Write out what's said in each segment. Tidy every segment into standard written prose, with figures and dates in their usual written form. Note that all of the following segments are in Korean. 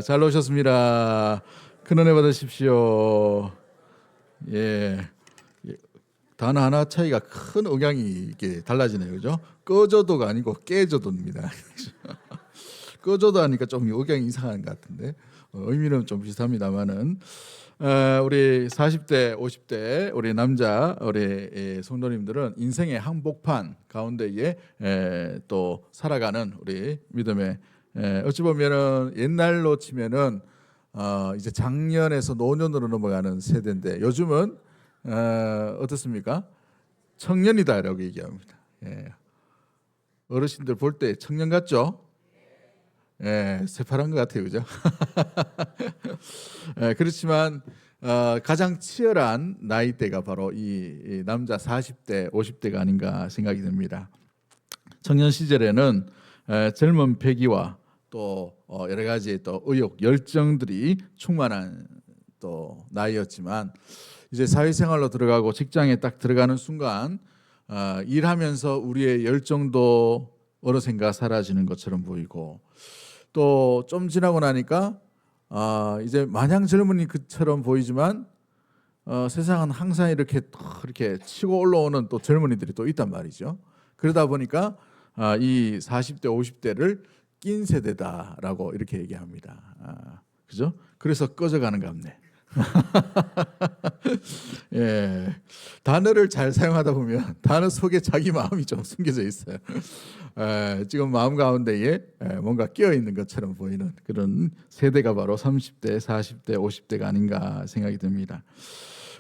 잘 오셨습니다. 큰 은혜 받으십시오. 예, 단어 하나 차이가 큰 억양이 이게 달라지네요, 그죠? 꺼져도가 아니고 깨져도입니다. 꺼져도 하니까 좀 억양이 이상한 것 같은데 의미는 좀 비슷합니다만은 우리 40대, 50대 우리 남자 우리 성도님들은 인생의 한복판 가운데에 또 살아가는 우리 믿음의 어찌 보면은 옛날로 치면은 이제 장년에서 노년으로 넘어가는 세대인데 요즘은 어떻습니까? 청년이다라고 얘기합니다. 예. 어르신들 볼 때 청년 같죠? 예, 새파란 것 같아요, 그죠? 예, 그렇지만 가장 치열한 나이대가 바로 이 남자 40대, 50대가 아닌가 생각이 듭니다. 청년 시절에는 젊은 패기와 또 여러 가지 또 의욕, 열정들이 충만한 또 나이였지만 이제 사회생활로 들어가고 직장에 딱 들어가는 순간 일하면서 우리의 열정도 어느샌가 사라지는 것처럼 보이고 또 좀 지나고 나니까 이제 마냥 젊은이 그처럼 보이지만 세상은 항상 이렇게 치고 올라오는 또 젊은이들이 또 있단 말이죠. 그러다 보니까 이 40대, 50대를 낀 세대다라고 이렇게 얘기합니다. 그죠? 그래서 꺼져가는 것 같네. 예, 단어를 잘 사용하다 보면 단어 속에 자기 마음이 좀 숨겨져 있어요. 지금 마음 가운데에 뭔가 끼어 있는 것처럼 보이는 그런 세대가 바로 30대, 40대, 50대가 아닌가 생각이 듭니다.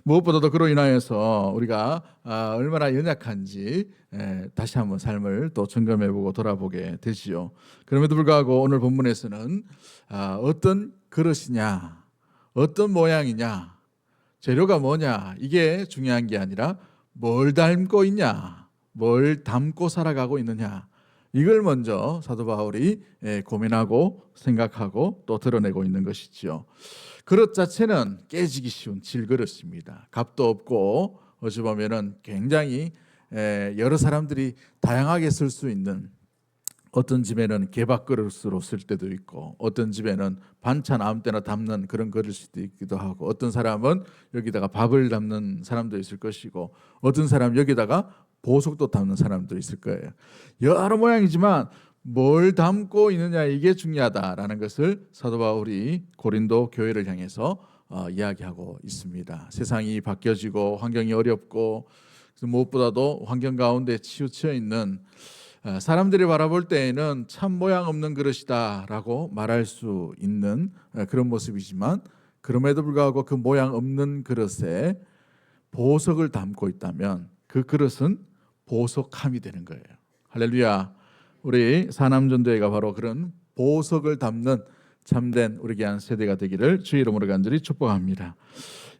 무엇보다도 그로 인하여서 우리가 얼마나 연약한지 다시 한번 삶을 또 점검해보고 돌아보게 되지요. 그럼에도 불구하고 오늘 본문에서는 어떤 그릇이냐, 어떤 모양이냐, 재료가 뭐냐 이게 중요한 게 아니라 뭘 닮고 있냐, 뭘 담고 살아가고 있느냐 이걸 먼저 사도 바울이 고민하고 생각하고 또 드러내고 있는 것이죠. 그릇 자체는 깨지기 쉬운 질그릇입니다. 값도 없고 어찌 보면은 굉장히 여러 사람들이 다양하게 쓸 수 있는, 어떤 집에는 개밥그릇으로 쓸 때도 있고 어떤 집에는 반찬 아무 때나 담는 그런 그릇이 있기도 하고 어떤 사람은 여기다가 밥을 담는 사람도 있을 것이고 어떤 사람 여기다가 보석도 담는 사람도 있을 거예요. 여러 모양이지만 뭘 담고 있느냐 이게 중요하다라는 것을 사도 바울이 고린도 교회를 향해서 이야기하고 있습니다. 세상이 바뀌어지고 환경이 어렵고 무엇보다도 환경 가운데 치우쳐 있는 사람들이 바라볼 때에는 참 모양 없는 그릇이다라고 말할 수 있는 그런 모습이지만 그럼에도 불구하고 그 모양 없는 그릇에 보석을 담고 있다면 그 그릇은 보석함이 되는 거예요. 할렐루야. 우리 사남전도회가 바로 그런 보석을 담는 참된 우리 귀한 세대가 되기를 주의 이름으로 간절히 축복합니다.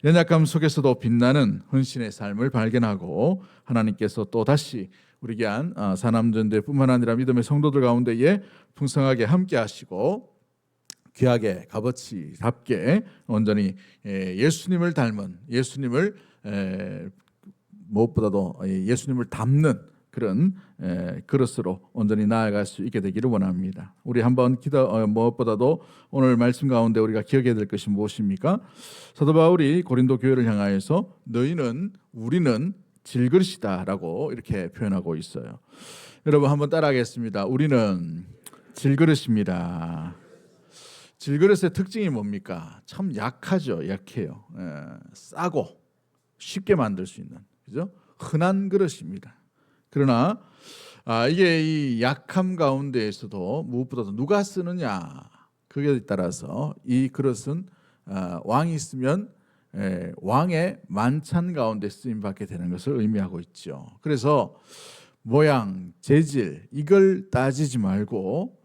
연약감 속에서도 빛나는 헌신의 삶을 발견하고 하나님께서 또 다시 우리 귀한 사남전도회뿐만 아니라 믿음의 성도들 가운데에 풍성하게 함께 하시고 귀하게 값어치답게 온전히 예수님을 닮은, 예수님을 무엇보다도 예수님을 담는 그런 그릇으로 온전히 나아갈 수 있게 되기를 원합니다. 우리 한번 무엇보다도 오늘 말씀 가운데 우리가 기억해야 될 것이 무엇입니까? 사도 바울이 고린도 교회를 향하여서 우리는 질그릇이다라고 이렇게 표현하고 있어요. 여러분 한번 따라하겠습니다. 우리는 질그릇입니다. 질그릇의 특징이 뭡니까? 참 약하죠. 약해요. 싸고 쉽게 만들 수 있는, 그죠? 흔한 그릇입니다. 그러나 이게 이 약함 가운데에서도 무엇보다도 누가 쓰느냐 그게 따라서 이 그릇은 왕이 있으면 왕의 만찬 가운데 쓰임 받게 되는 것을 의미하고 있죠. 그래서 모양, 재질 이걸 따지지 말고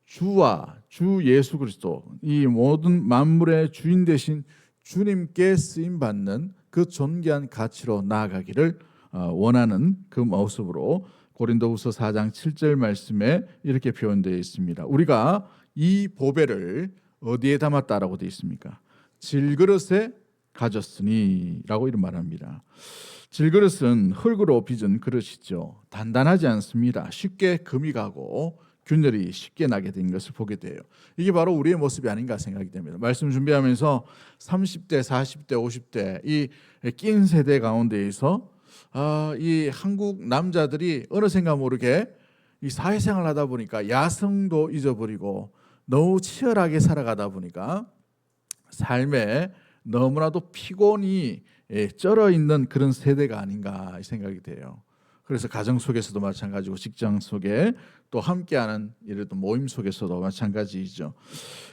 주 예수 그리스도, 이 모든 만물의 주인 되신 주님께 쓰임 받는 그 존귀한 가치로 나아가기를 원하는 그 모습으로 고린도후서 4장 7절 말씀에 이렇게 표현되어 있습니다. 우리가 이 보배를 어디에 담았다라고 되어 있습니까? 질그릇에 가졌으니 라고 이런 말합니다. 질그릇은 흙으로 빚은 그릇이죠. 단단하지 않습니다. 쉽게 금이 가고 균열이 쉽게 나게 된 것을 보게 돼요. 이게 바로 우리의 모습이 아닌가 생각이 됩니다. 말씀 준비하면서 30대, 40대, 50대 이 낀 세대 가운데에서 이 한국 남자들이 어느샌가 모르게 이 사회생활을 하다 보니까 야성도 잊어버리고 너무 치열하게 살아가다 보니까 삶에 너무나도 피곤이 쩔어 있는 그런 세대가 아닌가 생각이 돼요. 그래서 가정 속에서도 마찬가지고 직장 속에 또 함께하는 이런 모임 속에서도 마찬가지이죠.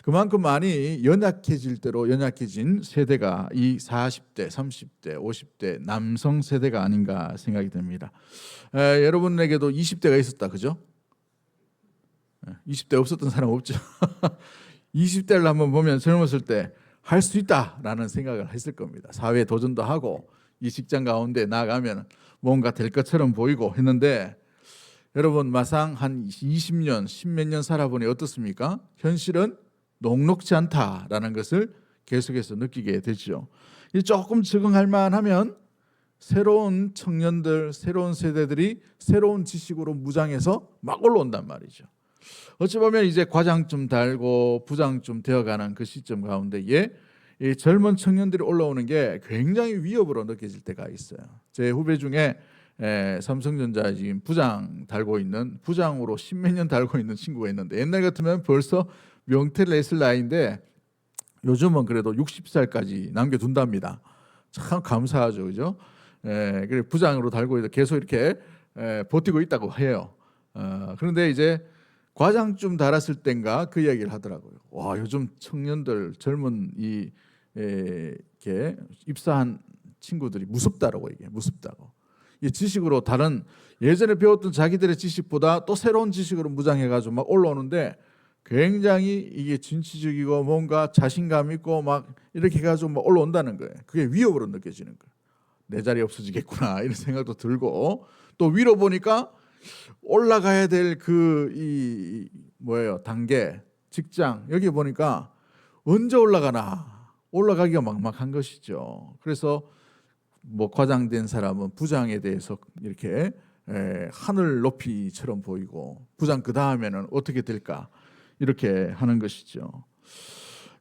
그만큼 많이 연약해질 대로 연약해진 세대가 이 40대, 30대, 50대 남성 세대가 아닌가 생각이 됩니다. 여러분에게도 20대가 있었다, 그죠? 20대 없었던 사람 없죠. 20대를 한번 보면 젊었을 때 할 수 있다라는 생각을 했을 겁니다. 사회에 도전도 하고 이 직장 가운데 나가면 뭔가 될 것처럼 보이고 했는데 여러분 마상 한 20년, 10몇 년 살아보니 어떻습니까? 현실은 녹록지 않다라는 것을 계속해서 느끼게 되죠. 조금 적응할 만하면 새로운 청년들, 새로운 세대들이 새로운 지식으로 무장해서 막 올라온단 말이죠. 어찌 보면 이제 과장쯤 달고 부장쯤 되어가는 그 시점 가운데에 이 젊은 청년들이 올라오는 게 굉장히 위협으로 느껴질 때가 있어요. 제 후배 중에 삼성전자 지금 부장 달고 있는 부장으로 십몇 년 달고 있는 친구가 있는데 옛날 같으면 벌써 명태를 했을 나이인데 요즘은 그래도 60살까지 남겨둔답니다. 참 감사하죠, 그죠? 그래 부장으로 달고 있다 계속 이렇게 버티고 있다고 해요. 그런데 이제 과장쯤 달았을 땐가 그 이야기를 하더라고요. 와, 요즘 청년들 젊은 이렇게 입사한 친구들이 무섭다라고 얘기해. 무섭다고. 이 지식으로 다른 예전에 배웠던 자기들의 지식보다 또 새로운 지식으로 무장해가지고 막 올라오는데 굉장히 이게 진취적이고 뭔가 자신감 있고 막 이렇게 해가지고 막 올라온다는 거예요. 그게 위협으로 느껴지는 거예요. 내 자리 없어지겠구나 이런 생각도 들고 또 위로 보니까 올라가야 될 그 뭐예요 단계 직장 여기 보니까 언제 올라가나 올라가기가 막막한 것이죠. 그래서 뭐 과장된 사람은 부장에 대해서 이렇게 하늘 높이처럼 보이고 부장 그 다음에는 어떻게 될까 이렇게 하는 것이죠.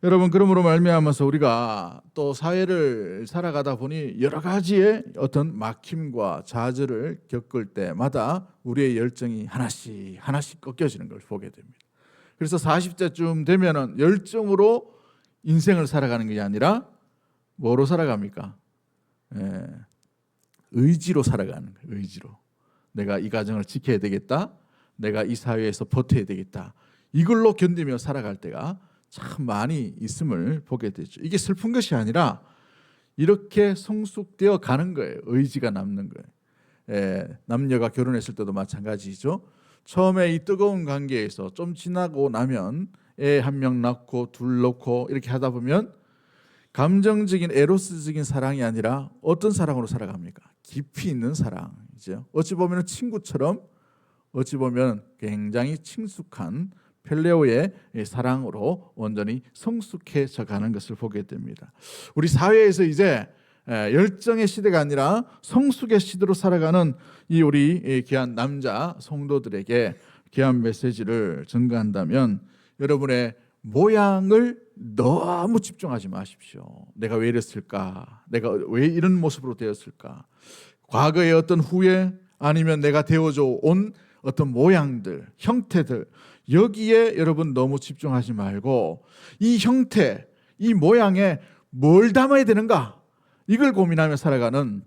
여러분 그러므로 말미암아서 우리가 또 사회를 살아가다 보니 여러 가지의 어떤 막힘과 좌절을 겪을 때마다 우리의 열정이 하나씩 하나씩 꺾여지는 걸 보게 됩니다. 그래서 40대쯤 되면은 열정으로 인생을 살아가는 게 아니라 뭐로 살아갑니까? 의지로 살아가는 거예요. 의지로. 내가 이 가정을 지켜야 되겠다. 내가 이 사회에서 버텨야 되겠다. 이걸로 견디며 살아갈 때가 참 많이 있음을 보게 되죠. 이게 슬픈 것이 아니라 이렇게 성숙되어 가는 거예요. 의지가 남는 거예요. 남녀가 결혼했을 때도 마찬가지죠. 처음에 이 뜨거운 관계에서 좀 지나고 나면 애 한 명 낳고 둘 낳고 이렇게 하다 보면 감정적인 에로스적인 사랑이 아니라 어떤 사랑으로 살아갑니까? 깊이 있는 사랑이죠. 어찌 보면 친구처럼 어찌 보면 굉장히 친숙한 펠레오의 사랑으로 온전히 성숙해져 가는 것을 보게 됩니다. 우리 사회에서 이제 열정의 시대가 아니라 성숙의 시대로 살아가는 이 우리 귀한 남자 성도들에게 귀한 메시지를 전가한다면 여러분의 모양을 너무 집중하지 마십시오. 내가 왜 이랬을까? 내가 왜 이런 모습으로 되었을까? 과거의 어떤 후회 아니면 내가 되어져 온 어떤 모양들, 형태들 여기에 여러분 너무 집중하지 말고 이 형태, 이 모양에 뭘 담아야 되는가? 이걸 고민하며 살아가는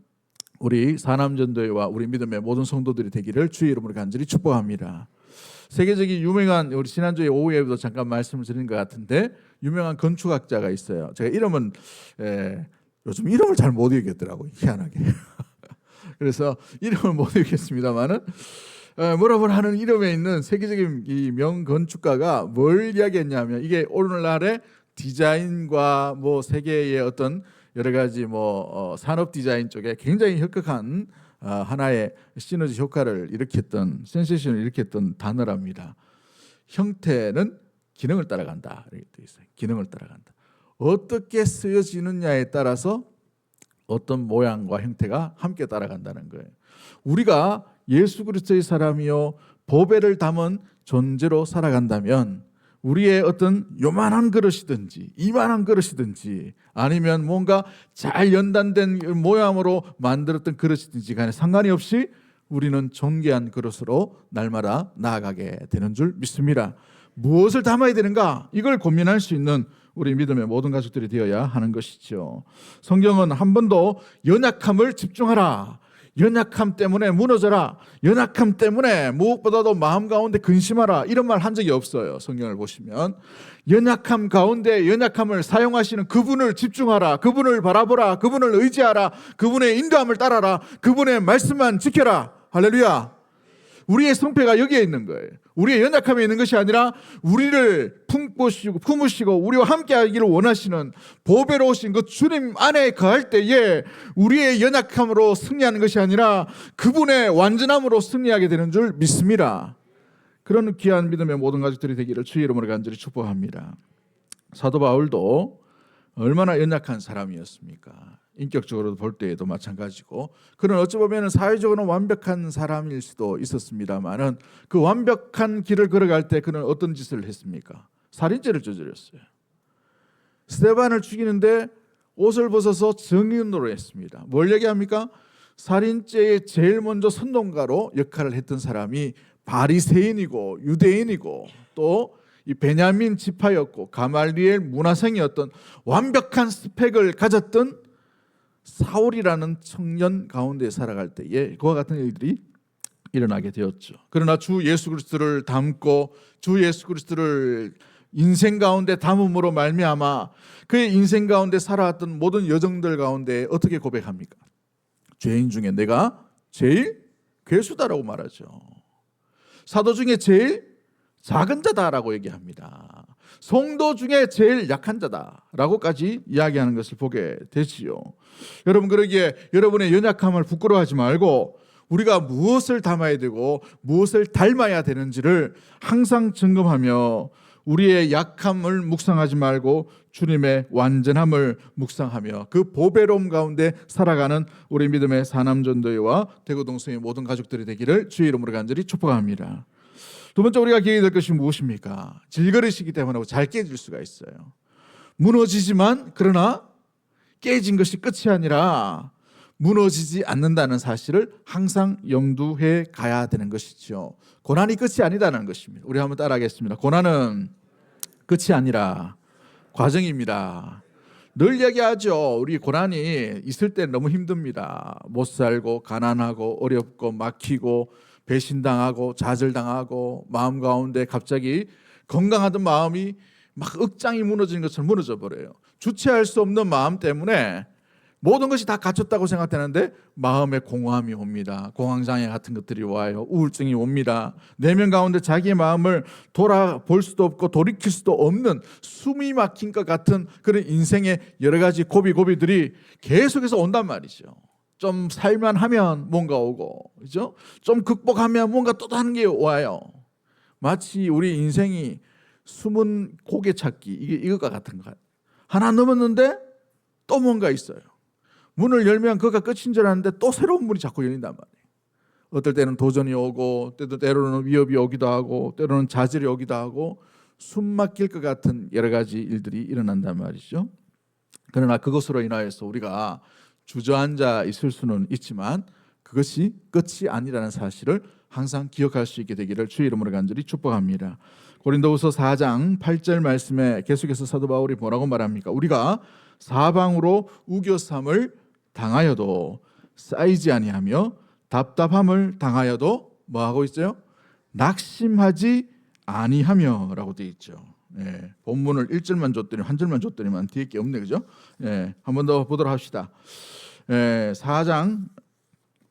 우리 사남전도회와 우리 믿음의 모든 성도들이 되기를 주의 이름으로 간절히 축복합니다. 세계적인 유명한 우리 지난주에 오후에도 잠깐 말씀을 드린 것 같은데 유명한 건축학자가 있어요. 제가 이름은 요즘 이름을 잘 못 읽겠더라고요. 희한하게. 그래서 이름을 못 읽겠습니다만은 뭐라고 하는 이름에 있는 세계적인 이 명건축가가 뭘 이야기했냐면 이게 오늘날의 디자인과 뭐 세계의 어떤 여러 가지 뭐 산업 디자인 쪽에 굉장히 혁혁한 하나의 시너지 효과를 일으켰던 센세이션을 일으켰던 단어랍니다. 형태는 기능을 따라간다 이렇게 돼 있어요. 기능을 따라간다. 어떻게 쓰여지느냐에 따라서 어떤 모양과 형태가 함께 따라간다는 거예요. 우리가 예수 그리스도의 사람이요 보배를 담은 존재로 살아간다면 우리의 어떤 요만한 그릇이든지 이만한 그릇이든지 아니면 뭔가 잘 연단된 모양으로 만들었던 그릇이든지 간에 상관이 없이 우리는 존귀한 그릇으로 날마다 나아가게 되는 줄 믿습니다. 무엇을 담아야 되는가? 이걸 고민할 수 있는 우리 믿음의 모든 가족들이 되어야 하는 것이죠. 성경은 한 번도 연약함을 집중하라, 연약함 때문에 무너져라, 연약함 때문에 무엇보다도 마음 가운데 근심하라, 이런 말 한 적이 없어요. 성경을 보시면 연약함 가운데 연약함을 사용하시는 그분을 집중하라, 그분을 바라보라, 그분을 의지하라, 그분의 인도함을 따라라, 그분의 말씀만 지켜라. 할렐루야. 우리의 성패가 여기에 있는 거예요. 우리의 연약함에 있는 것이 아니라 우리를 품으시고 우리와 함께 하기를 원하시는 보배로우신 그 주님 안에 거할 때에 우리의 연약함으로 승리하는 것이 아니라 그분의 완전함으로 승리하게 되는 줄 믿습니다. 그런 귀한 믿음의 모든 가족들이 되기를 주의 이름으로 간절히 축복합니다. 사도 바울도 얼마나 연약한 사람이었습니까? 인격적으로 볼 때에도 마찬가지고, 그는 어찌 보면 사회적으로는 완벽한 사람일 수도 있었습니다만은 그 완벽한 길을 걸어갈 때 그는 어떤 짓을 했습니까? 살인죄를 저질렀어요. 스데반을 죽이는데 옷을 벗어서 정의운동을 했습니다. 뭘 얘기합니까? 살인죄의 제일 먼저 선동가로 역할을 했던 사람이 바리새인이고 유대인이고 또 이 베냐민 지파였고 가말리엘 문화생이었던 완벽한 스펙을 가졌던 사울이라는 청년 가운데 살아갈 때에 그와 같은 일들이 일어나게 되었죠. 그러나 주 예수 그리스도를 담고 주 예수 그리스도를 인생 가운데 담음으로 말미암아 그의 인생 가운데 살아왔던 모든 여정들 가운데 어떻게 고백합니까? 죄인 중에 내가 제일 괴수다라고 말하죠. 사도 중에 제일 작은 자다라고 얘기합니다. 성도 중에 제일 약한 자다라고까지 이야기하는 것을 보게 되지요. 여러분, 그러기에 여러분의 연약함을 부끄러워하지 말고 우리가 무엇을 담아야 되고 무엇을 닮아야 되는지를 항상 점검하며 우리의 약함을 묵상하지 말고 주님의 완전함을 묵상하며 그 보배로움 가운데 살아가는 우리 믿음의 사남전도회와 대구동성의 모든 가족들이 되기를 주의 이름으로 간절히 축복합니다. 두 번째 우리가 기억해야 될 것이 무엇입니까? 질그릇이기 때문에 잘 깨질 수가 있어요. 무너지지만 그러나 깨진 것이 끝이 아니라 무너지지 않는다는 사실을 항상 염두해 가야 되는 것이죠. 고난이 끝이 아니다는 것입니다. 우리 한번 따라하겠습니다. 고난은 끝이 아니라 과정입니다. 늘 얘기하죠. 우리 고난이 있을 때 너무 힘듭니다. 못 살고 가난하고 어렵고 막히고 배신당하고 좌절당하고 마음 가운데 갑자기 건강하던 마음이 막 억장이 무너지는 것처럼 무너져 버려요. 주체할 수 없는 마음 때문에 모든 것이 다 갖췄다고 생각되는데 마음에 공허함이 옵니다. 공황장애 같은 것들이 와요. 우울증이 옵니다. 내면 가운데 자기의 마음을 돌아볼 수도 없고 돌이킬 수도 없는 숨이 막힌 것 같은 그런 인생의 여러 가지 고비들이 계속해서 온단 말이죠. 좀 살만 하면 뭔가 오고, 그죠? 좀 극복하면 뭔가 또 다른 게 와요. 마치 우리 인생이 숨은 고개 찾기, 이것과 같은 것 같아요. 하나 넘었는데 또 뭔가 있어요. 문을 열면 그가 끝인 줄 알았는데 또 새로운 문이 자꾸 열린단 말이에요. 어떨 때는 도전이 오고, 때로는 위협이 오기도 하고, 때로는 좌절이 오기도 하고, 숨 막힐 것 같은 여러 가지 일들이 일어난단 말이죠. 그러나 그것으로 인하여서 우리가 주저앉아 있을 수는 있지만 그것이 끝이 아니라는 사실을 항상 기억할 수 있게 되기를 주의 이름으로 간절히 축복합니다. 고린도후서 4장 8절 말씀에 계속해서 사도 바울이 뭐라고 말합니까? 우리가 사방으로 우겨삼을 당하여도 쌓이지 아니하며 답답함을 당하여도 뭐하고 있어요? 낙심하지 아니하며 라고 되어 있죠. 예, 본문을 1절만 줬더니 한 절만 줬더니만 뒤에 게 없네, 그죠? 예, 한 번 더 보도록 합시다. 4장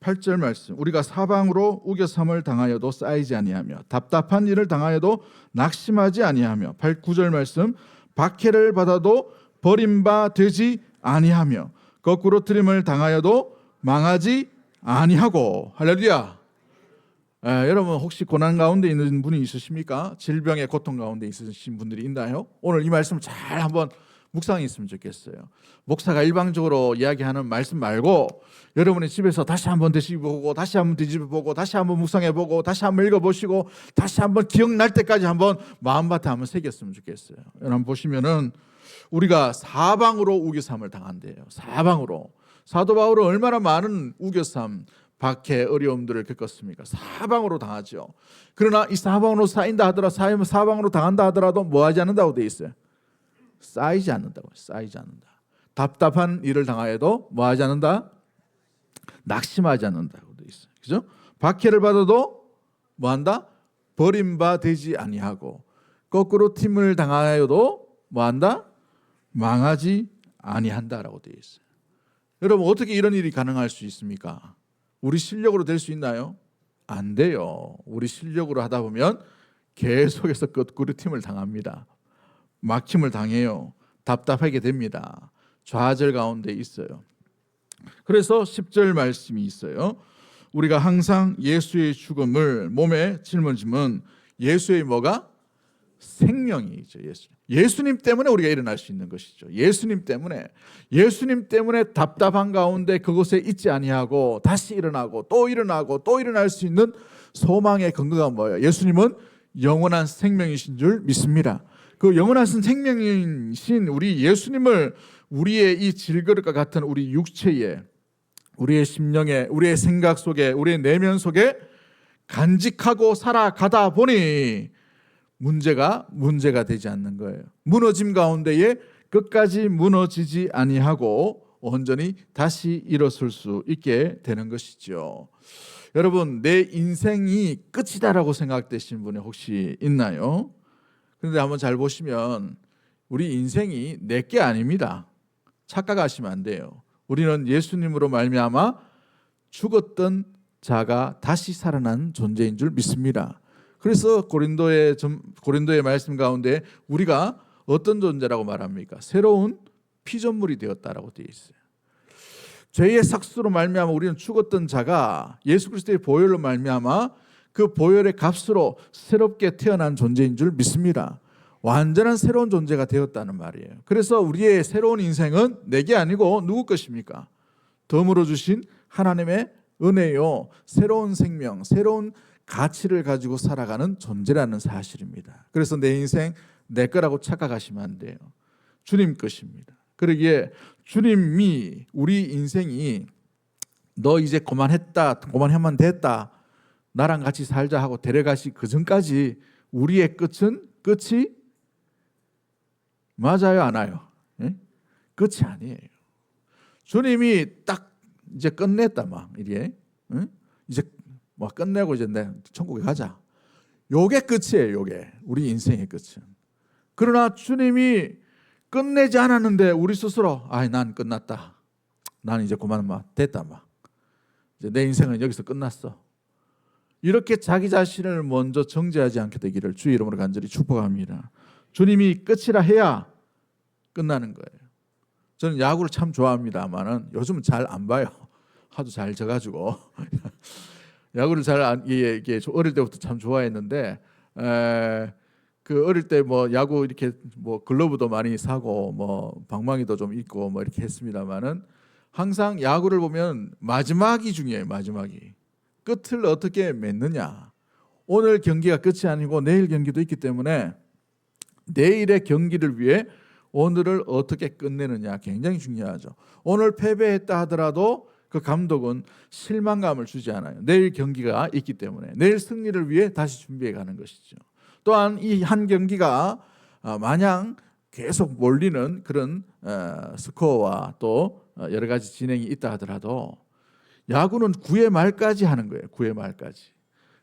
8절 말씀. 우리가 사방으로 우겨삼을 당하여도 쌓이지 아니하며 답답한 일을 당하여도 낙심하지 아니하며 9절 말씀. 박해를 받아도 버림바 되지 아니하며 거꾸로 트림을 당하여도 망하지 아니하고. 할렐루야. 여러분 혹시 고난 가운데 있는 분이 있으십니까? 질병의 고통 가운데 있으신 분들이 있나요? 오늘 이 말씀을 잘 한번 묵상이 있으면 좋겠어요. 목사가 일방적으로 이야기하는 말씀 말고 여러분이 집에서 다시 한번 되씹어보고 다시 한번 뒤집어보고 다시 한번 묵상해보고 다시 한번 읽어보시고 다시 한번 기억날 때까지 한번 마음밭에 한번 새겼으면 좋겠어요. 여러분 보시면은 우리가 사방으로 우겨삼을 당한대요. 사방으로. 사도 바울은 얼마나 많은 우겨삼, 박해, 어려움들을 겪었습니까? 사방으로 당하죠. 그러나 이 사방으로 쌓인다 하더라도 사방으로 당한다 하더라도 뭐 하지 않는다고 돼 있어요? 쌓이지 않는다고. 쌓이지 않는다. 답답한 일을 당하여도 뭐 하지 않는다? 낙심하지 않는다고 돼 있어요. 그죠? 박해를 받아도 뭐 한다? 버림받지 아니하고 거꾸로 팀을 당하여도 뭐 한다? 망하지 아니한다라고 되어 있어요. 여러분 어떻게 이런 일이 가능할 수 있습니까? 우리 실력으로 될 수 있나요? 안 돼요. 우리 실력으로 하다 보면 계속해서 거꾸로 팀을 당합니다. 막힘을 당해요. 답답하게 됩니다. 좌절 가운데 있어요. 그래서 10절 말씀이 있어요. 우리가 항상 예수의 죽음을 몸에 짊어지면 예수의 뭐가? 생명이죠. 예수님 때문에 우리가 일어날 수 있는 것이죠. 예수님 때문에 답답한 가운데 그곳에 있지 아니하고 다시 일어나고 또 일어날 수 있는 소망의 근거가 뭐예요? 예수님은 영원한 생명이신 줄 믿습니다. 그 영원한 생명이신 우리 예수님을 우리의 이 질그릇과 같은 우리 육체에, 우리의 심령에, 우리의 생각 속에, 우리의 내면 속에 간직하고 살아가다 보니 문제가 되지 않는 거예요. 무너짐 가운데에 끝까지 무너지지 아니하고 온전히 다시 일어설 수 있게 되는 것이죠. 여러분, 내 인생이 끝이다라고 생각되시는 분이 혹시 있나요? 그런데 한번 잘 보시면 우리 인생이 내 게 아닙니다. 착각하시면 안 돼요. 우리는 예수님으로 말미암아 죽었던 자가 다시 살아난 존재인 줄 믿습니다. 그래서 고린도의 말씀 가운데 우리가 어떤 존재라고 말합니까? 새로운 피조물이 되었다라고 되어 있어요. 죄의 삭수로 말미암아 우리는 죽었던 자가 예수 그리스도의 보혈로 말미암아 그 보혈의 값으로 새롭게 태어난 존재인 줄 믿습니다. 완전한 새로운 존재가 되었다는 말이에요. 그래서 우리의 새로운 인생은 내게 아니고 누구 것입니까? 덤으로 주신 하나님의 은혜요. 새로운 생명, 새로운 가치를 가지고 살아가는 존재라는 사실입니다. 그래서 내 인생 내 거라고 착각하시면 안 돼요. 주님 것입니다. 그러기에 주님이 우리 인생이 너 이제 그만하면 됐다. 나랑 같이 살자 하고 데려가시 그 전까지 우리의 끝이 맞아요, 안 와요? 예? 끝이 아니에요. 주님이 딱 이제 끝냈다 막 이게 이제 뭐 끝내고 이제 내 천국에 가자. 요게 끝이에요. 요게 우리 인생의 끝은. 그러나 주님이 끝내지 않았는데 우리 스스로 난 끝났다. 난 이제 그만 됐다 이제 내 인생은 여기서 끝났어. 이렇게 자기 자신을 먼저 정죄하지 않게 되기를 주의 이름으로 간절히 축복합니다. 주님이 끝이라 해야 끝나는 거예요. 저는 야구를 참 좋아합니다만은 요즘은 잘 안 봐요. 하도 잘 져가지고 야구를 이게 어릴 때부터 참 좋아했는데 그 어릴 때 뭐 야구 이렇게 뭐 글러브도 많이 사고 뭐 방망이도 좀 있고 뭐 이렇게 했습니다만은 항상 야구를 보면 마지막이 중요해요. 마지막이 끝을 어떻게 맺느냐. 오늘 경기가 끝이 아니고 내일 경기도 있기 때문에 내일의 경기를 위해 오늘을 어떻게 끝내느냐 굉장히 중요하죠. 오늘 패배했다 하더라도 그 감독은 실망감을 주지 않아요. 내일 경기가 있기 때문에 내일 승리를 위해 다시 준비해 가는 것이죠. 또한 이 한 경기가 마냥 계속 몰리는 그런 스코어와 또 여러 가지 진행이 있다 하더라도 야구는 9회 말까지 하는 거예요. 9회 말까지.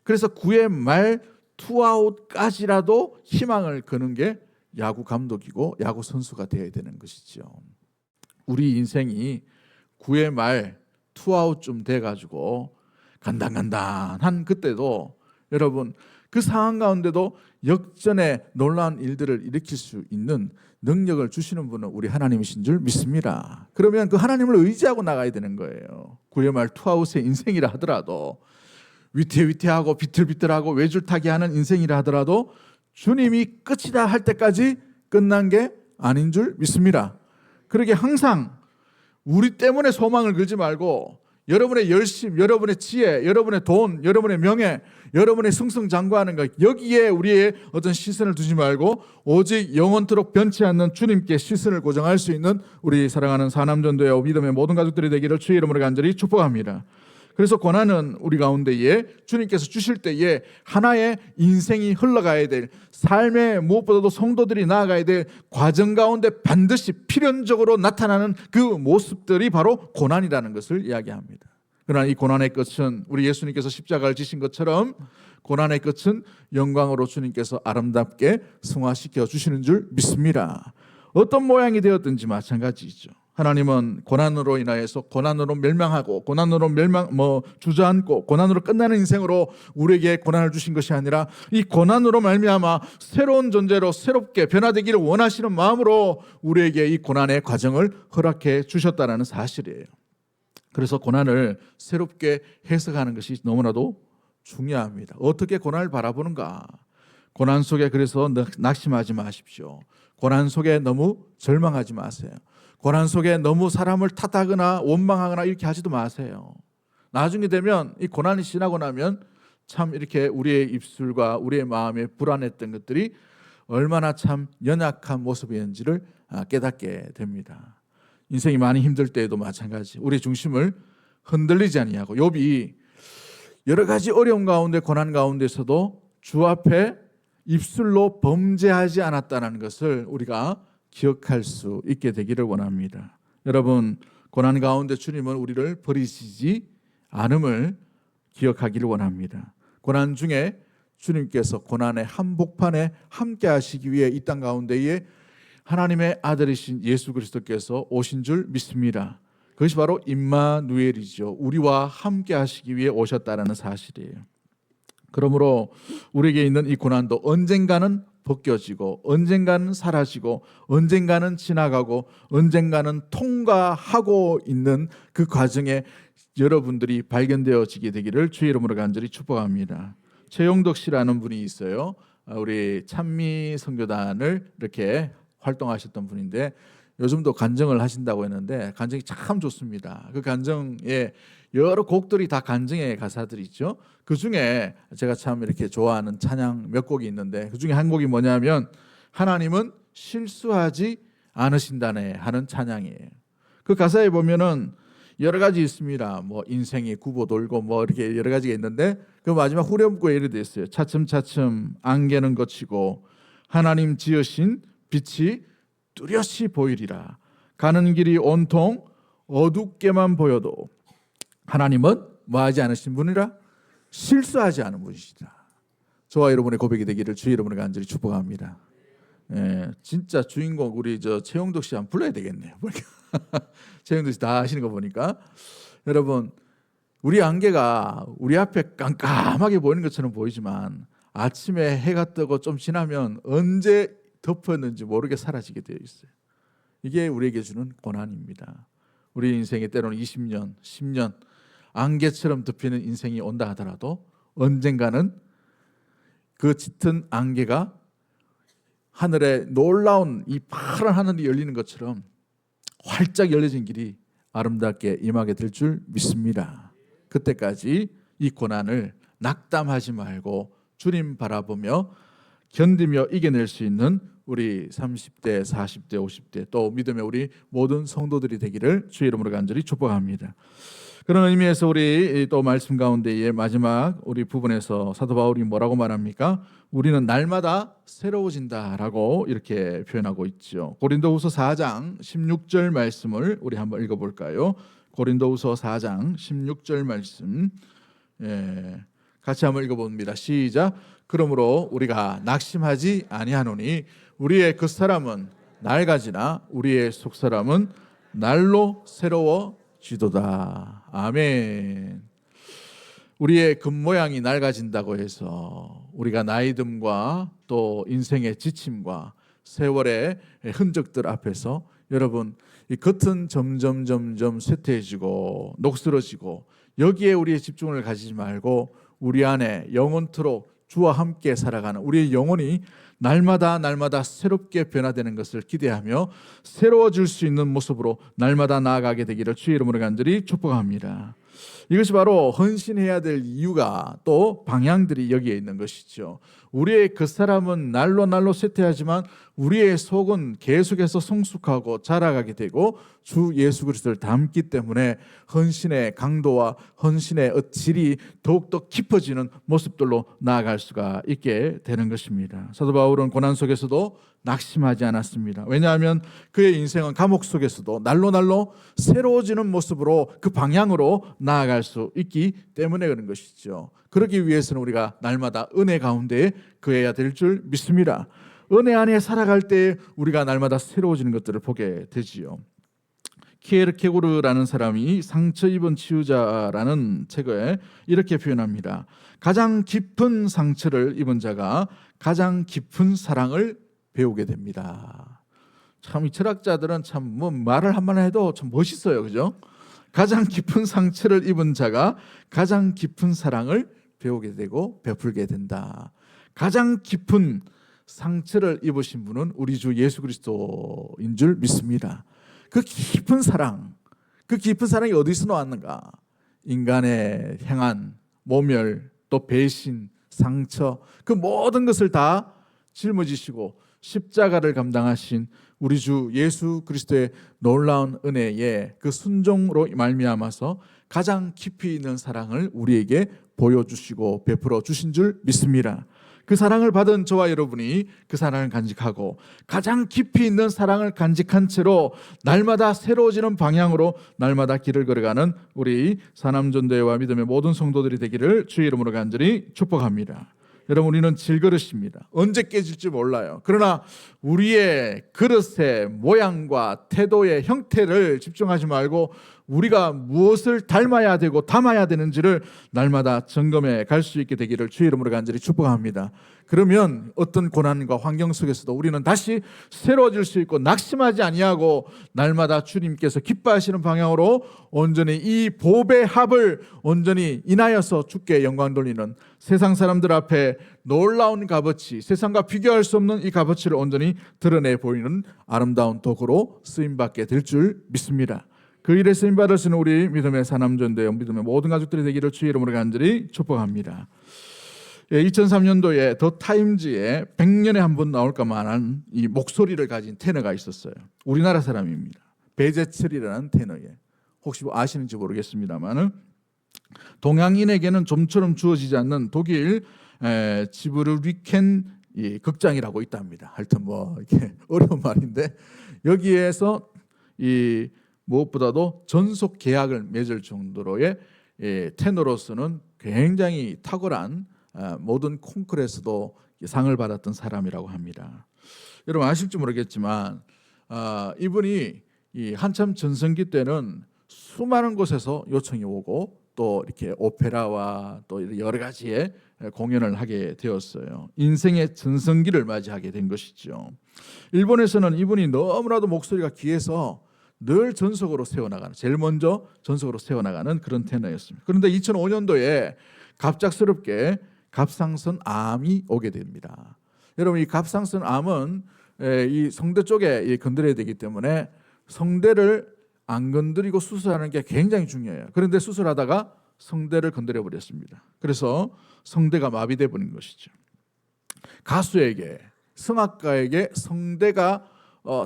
그래서 9회 말 투아웃까지라도 희망을 거는 게 야구 감독이고 야구 선수가 되어야 되는 것이죠. 우리 인생이 9회 말 투아웃쯤 돼가지고 간당간당한 그때도 여러분 그 상황 가운데도 역전의 놀라운 일들을 일으킬 수 있는 능력을 주시는 분은 우리 하나님이신 줄 믿습니다. 그러면 그 하나님을 의지하고 나가야 되는 거예요. 9회 말 투아웃의 인생이라 하더라도 위태위태하고 비틀비틀하고 외줄타기 하는 인생이라 하더라도 주님이 끝이다 할 때까지 끝난 게 아닌 줄 믿습니다. 그러게 항상 우리 때문에 소망을 걸지 말고 여러분의 열심, 여러분의 지혜, 여러분의 돈, 여러분의 명예, 여러분의 승승장구하는 것, 여기에 우리의 어떤 시선을 두지 말고 오직 영원토록 변치 않는 주님께 시선을 고정할 수 있는 우리 사랑하는 사남전도의 믿음의 모든 가족들이 되기를 주의 이름으로 간절히 축복합니다. 그래서 고난은 우리 가운데에 주님께서 주실 때에 하나의 인생이 흘러가야 될, 삶의 무엇보다도 성도들이 나아가야 될 과정 가운데 반드시 필연적으로 나타나는 그 모습들이 바로 고난이라는 것을 이야기합니다. 그러나 이 고난의 끝은 우리 예수님께서 십자가를 지신 것처럼 고난의 끝은 영광으로 주님께서 아름답게 승화시켜 주시는 줄 믿습니다. 어떤 모양이 되었든지 마찬가지죠. 하나님은 고난으로 인하여서 고난으로 멸망하고 고난으로 주저앉고 고난으로 끝나는 인생으로 우리에게 고난을 주신 것이 아니라 이 고난으로 말미암아 새로운 존재로 새롭게 변화되기를 원하시는 마음으로 우리에게 이 고난의 과정을 허락해 주셨다는 사실이에요. 그래서 고난을 새롭게 해석하는 것이 너무나도 중요합니다. 어떻게 고난을 바라보는가? 고난 속에 그래서 낙심하지 마십시오. 고난 속에 너무 절망하지 마세요. 고난 속에 너무 사람을 탓하거나 원망하거나 이렇게 하지도 마세요. 나중에 되면 이 고난이 지나고 나면 참 이렇게 우리의 입술과 우리의 마음에 불안했던 것들이 얼마나 참 연약한 모습이었는지를 깨닫게 됩니다. 인생이 많이 힘들 때에도 마찬가지. 우리 중심을 흔들리지 아니하고 욥이 여러 가지 어려움 가운데 고난 가운데서도 주 앞에 입술로 범죄하지 않았다는 것을 우리가 기억할 수 있게 되기를 원합니다. 여러분, 고난 가운데 주님은 우리를 버리시지 않음을 기억하기를 원합니다. 고난 중에 주님께서 고난의 한복판에 함께 하시기 위해 이 땅 가운데에 하나님의 아들이신 예수 그리스도께서 오신 줄 믿습니다. 그것이 바로 임마누엘이죠. 우리와 함께 하시기 위해 오셨다는 사실이에요. 그러므로 우리에게 있는 이 고난도 언젠가는 벗겨지고 언젠가는 사라지고 언젠가는 지나가고 언젠가는 통과하고 있는 그 과정에 여러분들이 발견되어지게 되기를 주의 이름으로 간절히 축복합니다. 최용덕 씨라는 분이 있어요. 우리 찬미 선교단을 이렇게 활동하셨던 분인데 요즘도 간증을 하신다고 했는데 간증이 참 좋습니다. 그 간증에 여러 곡들이 다 간증의 가사들이죠. 그 중에 제가 참 이렇게 좋아하는 찬양 몇 곡이 있는데 그 중에 한 곡이 뭐냐면 하나님은 실수하지 않으신다네 하는 찬양이에요. 그 가사에 보면은 여러 가지 있습니다. 뭐 인생이 굽어 돌고 뭐 이렇게 여러 가지가 있는데 그 마지막 후렴구에 이렇게 돼 있어요. 차츰차츰 안개는 거치고 하나님 지으신 빛이 뚜렷이 보이리라. 가는 길이 온통 어둡게만 보여도 하나님은 뭐하지 않으신 분이라? 실수하지 않은 분이시다. 저와 여러분의 고백이 되기를 주의 이름으로 간절히 축복합니다. 예, 진짜 주인공 우리 최용덕 씨 한번 불러야 되겠네요. 최용덕 씨 다 하시는 거 보니까 여러분 우리 안개가 우리 앞에 깜깜하게 보이는 것처럼 보이지만 아침에 해가 뜨고 좀 지나면 언제 덮었는지 모르게 사라지게 되어 있어요. 이게 우리에게 주는 고난입니다. 우리 인생에 때로는 20년, 10년 안개처럼 덮이는 인생이 온다 하더라도 언젠가는 그 짙은 안개가 하늘에 놀라운 이 파란 하늘이 열리는 것처럼 활짝 열려진 길이 아름답게 임하게 될 줄 믿습니다. 그때까지 이 고난을 낙담하지 말고 주님 바라보며 견디며 이겨낼 수 있는 우리 30대, 40대, 50대 또 믿음의 우리 모든 성도들이 되기를 주의 이름으로 간절히 축복합니다. 그런 의미에서 우리 또 말씀 가운데의 마지막 우리 부분에서 사도 바울이 뭐라고 말합니까? 우리는 날마다 새로워진다라고 이렇게 표현하고 있죠. 고린도후서 4장 16절 말씀을 우리 한번 읽어볼까요? 고린도후서 4장 16절 말씀 같이 한번 읽어봅니다. 시작. 그러므로 우리가 낙심하지 아니하노니 우리의 겉사람은 낡아지나 우리의 속사람은 날로 새로워지도다. 아멘. 우리의 겉모양이 낡아진다고 해서 우리가 나이듦과 또 인생의 지침과 세월의 흔적들 앞에서 여러분 이 겉은 점점 쇠퇴해지고 녹슬어지고 여기에 우리의 집중을 가지지 말고 우리 안에 영원토록 주와 함께 살아가는 우리의 영혼이 날마다 새롭게 변화되는 것을 기대하며 새로워질 수 있는 모습으로 날마다 나아가게 되기를 주의 이름으로 간절히 축복합니다. 이것이 바로 헌신해야 될 이유가 또 방향들이 여기에 있는 것이죠. 우리의 겉사람은 날로 쇠퇴하지만 우리의 속은 계속해서 성숙하고 자라가게 되고 주 예수 그리스도를 닮기 때문에 헌신의 강도와 헌신의 질이 더욱더 깊어지는 모습들로 나아갈 수가 있게 되는 것입니다. 사도 바울은 고난 속에서도 낙심하지 않았습니다. 왜냐하면 그의 인생은 감옥 속에서도 날로 새로워지는 모습으로 그 방향으로 나아갈 수 있기 때문에 그런 것이죠. 그러기 위해서는 우리가 날마다 은혜 가운데 거해야 될 줄 믿습니다. 은혜 안에 살아갈 때 우리가 날마다 새로워지는 것들을 보게 되지요. 키에르케고르라는 사람이 상처 입은 치유자라는 책에 이렇게 표현합니다. 가장 깊은 상처를 입은 자가 가장 깊은 사랑을 배우게 됩니다. 참 이 철학자들은 참 뭐 말을 한번 해도 참 멋있어요, 그죠? 가장 깊은 상처를 입은 자가 가장 깊은 사랑을 배우게 되고 베풀게 된다. 가장 깊은 상처를 입으신 분은 우리 주 예수 그리스도인 줄 믿습니다. 그 깊은 사랑이 어디서 나왔는가? 인간의 행한 모멸, 또 배신, 상처, 그 모든 것을 다 짊어지시고 십자가를 감당하신 우리 주 예수 그리스도의 놀라운 은혜에 그 순종으로 말미암아서 가장 깊이 있는 사랑을 우리에게 보여주시고 베풀어 주신 줄 믿습니다. 그 사랑을 받은 저와 여러분이 그 사랑을 간직하고 가장 깊이 있는 사랑을 간직한 채로 날마다 새로워지는 방향으로 날마다 길을 걸어가는 우리 사남전도회와 믿음의 모든 성도들이 되기를 주의 이름으로 간절히 축복합니다. 여러분, 우리는 질그릇입니다. 언제 깨질지 몰라요. 그러나 우리의 그릇의 모양과 태도의 형태를 집중하지 말고 우리가 무엇을 닮아야 되고 담아야 되는지를 날마다 점검해 갈 수 있게 되기를 주의 이름으로 간절히 축복합니다. 그러면 어떤 고난과 환경 속에서도 우리는 다시 새로워질 수 있고 낙심하지 아니하고 날마다 주님께서 기뻐하시는 방향으로 온전히 이 보배 합을 온전히 인하여서 주께 영광 돌리는 세상 사람들 앞에 놀라운 값어치, 세상과 비교할 수 없는 이 값어치를 온전히 드러내 보이는 아름다운 도구로 쓰임받게 될 줄 믿습니다. 그 일에 쓰임받을 수 있는 우리 믿음의 사남전도회, 믿음의 모든 가족들이 되기를 주의 이름으로 간절히 축복합니다. 2003년도에 더 타임즈에 100년에 한 번 나올까만한 이 목소리를 가진 테너가 있었어요. 우리나라 사람입니다. 베제철이라는 테너에 혹시 아시는지 모르겠습니다만 동양인에게는 좀처럼 주어지지 않는 독일 지브르리켄 극장이라고 있답니다. 하여튼 뭐 이렇게 어려운 말인데 여기에서 이 무엇보다도 전속 계약을 맺을 정도로의 테너로서는 굉장히 탁월한 모든 콩쿠르에서도 상을 받았던 사람이라고 합니다. 여러분 아실지 모르겠지만 이분이 한참 전성기 때는 수많은 곳에서 요청이 오고 또 이렇게 오페라와 또 여러 가지의 공연을 하게 되었어요. 인생의 전성기를 맞이하게 된 것이죠. 일본에서는 이분이 너무나도 목소리가 귀해서 늘 전속으로 세워나가는, 제일 먼저 전속으로 세워나가는 그런 테너였습니다. 그런데 2005년도에 갑작스럽게 갑상선 암이 오게 됩니다. 여러분, 이 갑상선 암은 이 성대 쪽에 건드려야 되기 때문에 성대를 안 건드리고 수술하는 게 굉장히 중요해요. 그런데 수술하다가 성대를 건드려 버렸습니다. 그래서 성대가 마비돼 버린 것이죠. 가수에게, 성악가에게 성대가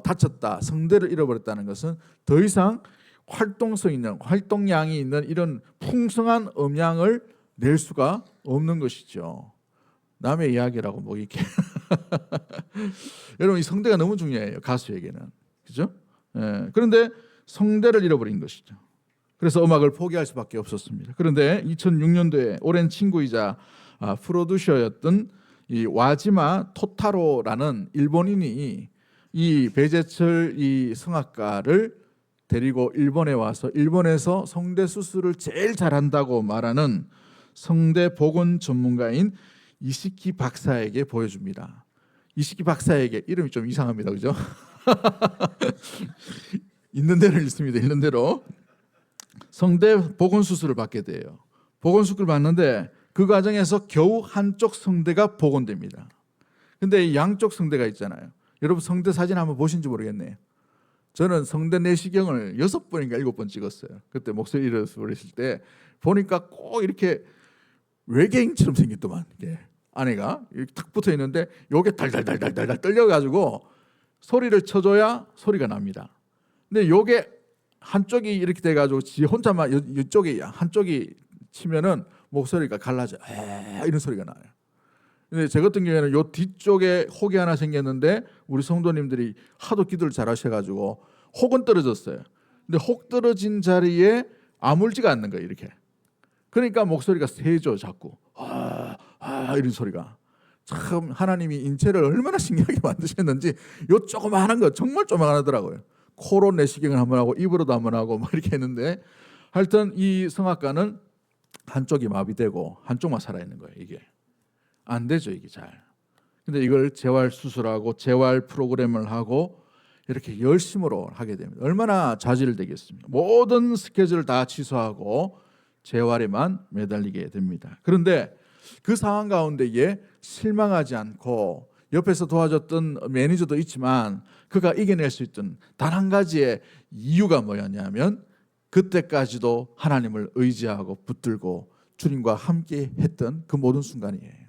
다쳤다, 성대를 잃어버렸다는 것은 더 이상 활동성 있는, 활동량이 있는 이런 풍성한 음향을 낼 수가 없는 것이죠. 남의 이야기라고 뭐 이렇게 여러분, 이 성대가 너무 중요해요, 가수에게는. 그죠? 그런데 성대를 잃어버린 것이죠. 그래서 음악을 포기할 수밖에 없었습니다. 그런데 2006년도에 오랜 친구이자 프로듀서였던 이 와지마 토타로라는 일본인이 이 배제철 이 성악가를 데리고 일본에 와서 일본에서 성대 수술을 제일 잘한다고 말하는 성대 보건 전문가인 이시키 박사에게 보여줍니다. 이시키 박사에게, 이름이 좀 이상합니다, 그죠? 있는 대로 읽습니다. 있는 대로 성대 보건 수술을 받게 돼요. 보건 수술을 받는데 그 과정에서 겨우 한쪽 성대가 복원됩니다. 근데 양쪽 성대가 있잖아요. 여러분 성대 사진 한번 보신지 모르겠네요. 저는 성대 내시경을 6번인가 7번 찍었어요. 그때 목소리 잃어버렸을 때 보니까 꼭 이렇게 외계인처럼 생겼더만. 아내가 이렇게 탁 붙어 있는데 요게 달달달달달 떨려가지고 소리를 쳐줘야 소리가 납니다. 근데 요게 한쪽이 이렇게 돼가지고 지 혼자만 이쪽이 한쪽이 치면은 목소리가 갈라져. 이런 소리가 나요. 근데 제 같은 경우에는 요 뒤쪽에 혹이 하나 생겼는데 우리 성도님들이 하도 기도를 잘하셔가지고 혹은 떨어졌어요. 근데 혹 떨어진 자리에 아물지가 않는 거예요. 이렇게. 그러니까 목소리가 세죠. 자꾸 이런 소리가. 참 하나님이 인체를 얼마나 신기하게 만드셨는지 요 조그마한 거 정말 조그마하더라고요. 코로 내시경을 한번 하고 입으로도 한번 하고 막 이렇게 했는데 하여튼 이 성악가는 한쪽이 마비되고 한쪽만 살아있는 거예요. 이게 안 되죠. 이게 잘. 근데 이걸 재활 수술하고 재활 프로그램을 하고 이렇게 열심으로 하게 됩니다. 얼마나 자질을 되겠습니까? 모든 스케줄을 다 취소하고 재활에만 매달리게 됩니다. 그런데 그 상황 가운데에 실망하지 않고 옆에서 도와줬던 매니저도 있지만 그가 이겨낼 수 있던 단 한 가지의 이유가 뭐였냐면 그때까지도 하나님을 의지하고 붙들고 주님과 함께 했던 그 모든 순간이에요.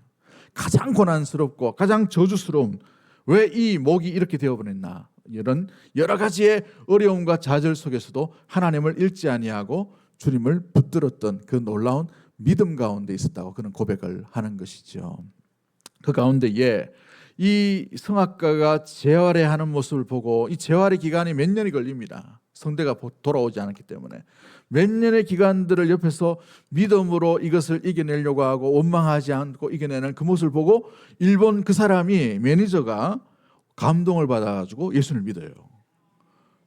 가장 고난스럽고 가장 저주스러운 왜 이 목이 이렇게 되어버렸나 이런 여러 가지의 어려움과 좌절 속에서도 하나님을 잃지 아니하고 주님을 붙들었던 그 놀라운 믿음 가운데 있었다고 그는 고백을 하는 것이죠. 그 가운데에 이 성악가가 재활에 하는 모습을 보고 이 재활의 기간이 몇 년이 걸립니다. 성대가 돌아오지 않았기 때문에 몇 년의 기간들을 옆에서 믿음으로 이것을 이겨내려고 하고 원망하지 않고 이겨내는 그 모습을 보고 일본 그 사람이 매니저가 감동을 받아가지고 예수를 믿어요.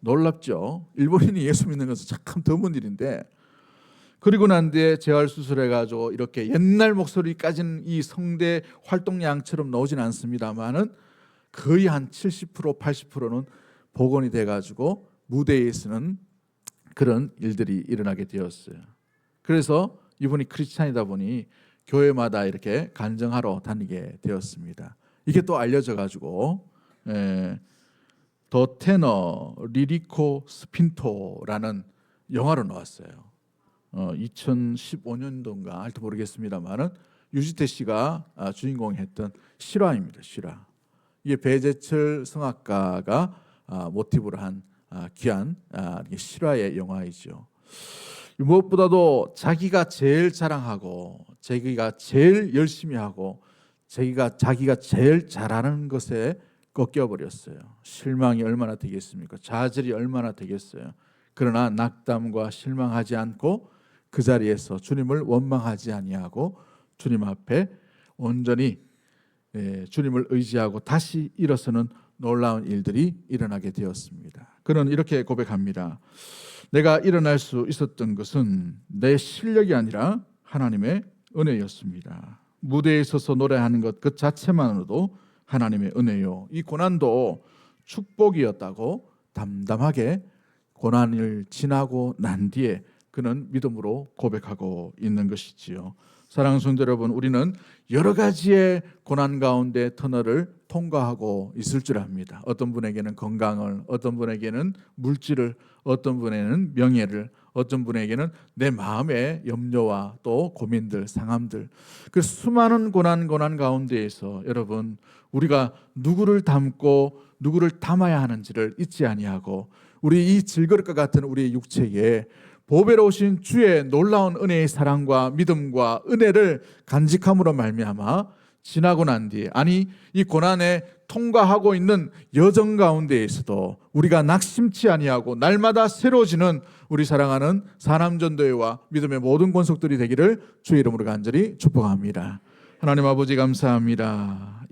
놀랍죠. 일본인이 예수 믿는 것은 참 드문 일인데 그리고 난 뒤에 재활 수술해가지고 이렇게 옛날 목소리까지는 이 성대 활동량처럼 나오진 않습니다만은 거의 한 70% 80%는 복원이 돼가지고 무대에 서는 그런 일들이 일어나게 되었어요. 그래서 이분이 크리스찬이다 보니 교회마다 이렇게 간증하러 다니게 되었습니다. 이게 또 알려져가지고 더 테너 리리코 스핀토라는 영화로 나왔어요. 2015년도인가 알도 모르겠습니다만은 유지태 씨가 주인공이 했던 실화입니다. 실화. 이게 배재철 성악가가 모티브로 한 귀한 실화의 영화이죠. 무엇보다도 자기가 제일 자랑하고 자기가 제일 열심히 하고 자기가 제일 잘하는 것에 꺾여버렸어요. 실망이 얼마나 되겠습니까? 좌절이 얼마나 되겠어요. 그러나 낙담과 실망하지 않고 그 자리에서 주님을 원망하지 아니하고 주님 앞에 온전히 주님을 의지하고 다시 일어서는 놀라운 일들이 일어나게 되었습니다. 그는 이렇게 고백합니다. 내가 일어날 수 있었던 것은 내 실력이 아니라 하나님의 은혜였습니다. 무대에 서서 노래하는 것 그 자체만으로도 하나님의 은혜요. 이 고난도 축복이었다고 담담하게 고난을 지나고 난 뒤에 그는 믿음으로 고백하고 있는 것이지요. 사랑하는 성도 여러분, 우리는 여러 가지의 고난 가운데 터널을 통과하고 있을 줄 압니다. 어떤 분에게는 건강을, 어떤 분에게는 물질을, 어떤 분에게는 명예를, 어떤 분에게는 내 마음의 염려와 또 고민들, 상함들, 그 수많은 고난 가운데에서 여러분 우리가 누구를 닮고 누구를 닮아야 하는지를 잊지 아니하고 우리 이 질그릇과 같은 우리의 육체에 보배로우신 주의 놀라운 은혜의 사랑과 믿음과 은혜를 간직함으로 말미암아 지나고 난 뒤에 아니 이 고난에 통과하고 있는 여정 가운데에서도 우리가 낙심치 아니하고 날마다 새로워지는 우리 사랑하는 사남전도회와 믿음의 모든 권속들이 되기를 주의 이름으로 간절히 축복합니다. 하나님 아버지 감사합니다.